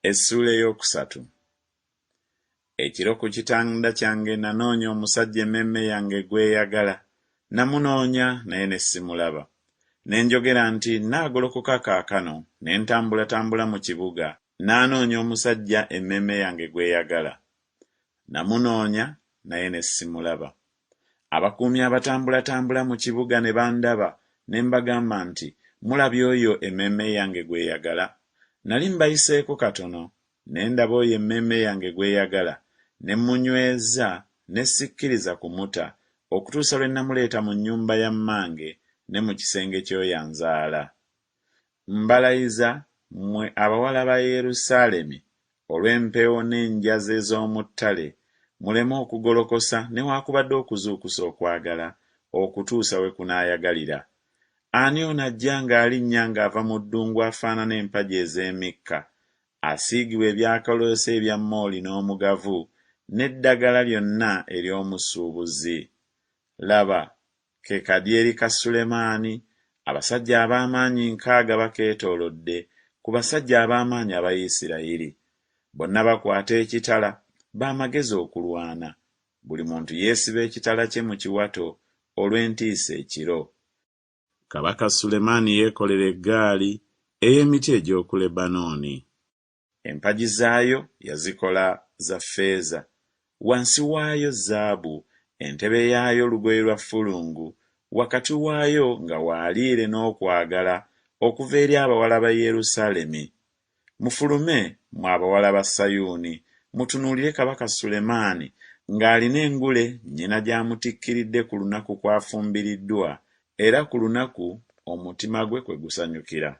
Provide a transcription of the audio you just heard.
Essuula ey'okusatu. Ekiro ku kitanda kyange nanoonya omusajja emmemme yange gweyagala. Namunoonya naye ne simulaba. Ne njogera nti naagolokoka kaakano ne ntambulatambula mu kibuga naanoonya omusajja emmemme yange gweyagala. Namunoonya naye ne simulaba. Abakuumi abatambulatambula mu kibuga ne bandaba ne mbagamba nti mulabye oyo emmemme yange gweyagala. Nali mbayiseeko katono ne ndaba oyo emmemme yange gweyagala ne munyweza ne sikkiriza kumuta okutuusa lwe namuleeta mu nnyumba ya mmange ne mu kisenge ky'oyanzaala. Mbalayiza mmwe abawala ba Yerusaalemi olw'empewo n'enjaze z'omu ttale muleme okugolokosa newaakubadde okuzuukusa okwagala okutuusa we kunaayagalira. Ani ono ajja ng'alinnya ng'ava mu ddungu afaanana empagi ez'emikka, asiigibwa ebyakaloosa ebya mooli n'omugavu n'eddagala lyonna ery'omusuubuzi. Laba, ke Kadyeri ka Sulemaani, abasajja ab'amaanyi 60 bakeetoolodde ku basajja ab'amaanyi aba Isirayiri. Bonna bakwata ekitala, b'amagezi okulwana. Buli muntu yeesiba ekitala kye mu kiwato olw'entiisa ekiro. Kabaka Sulemaani yeekolera eggaali ey'emiti egy'oku Lebanooni. Empagi zaayo yazikola za ffeeza, wansi waayo zaabu, entebe yaayo lugoye lwa ffulungu, wakati waayo nga waaliire n'okwagala okuva eri abawala ba Yerusaalemi. Mufulume mu abawala ba Sayuuni, mutunuulire kabaka Sulemaani ng'alina engule nnyina gy'amutikkiridde ku lunaku kwafumbiriddwa era ku lunaku omutima gwe kwe gusanyukira.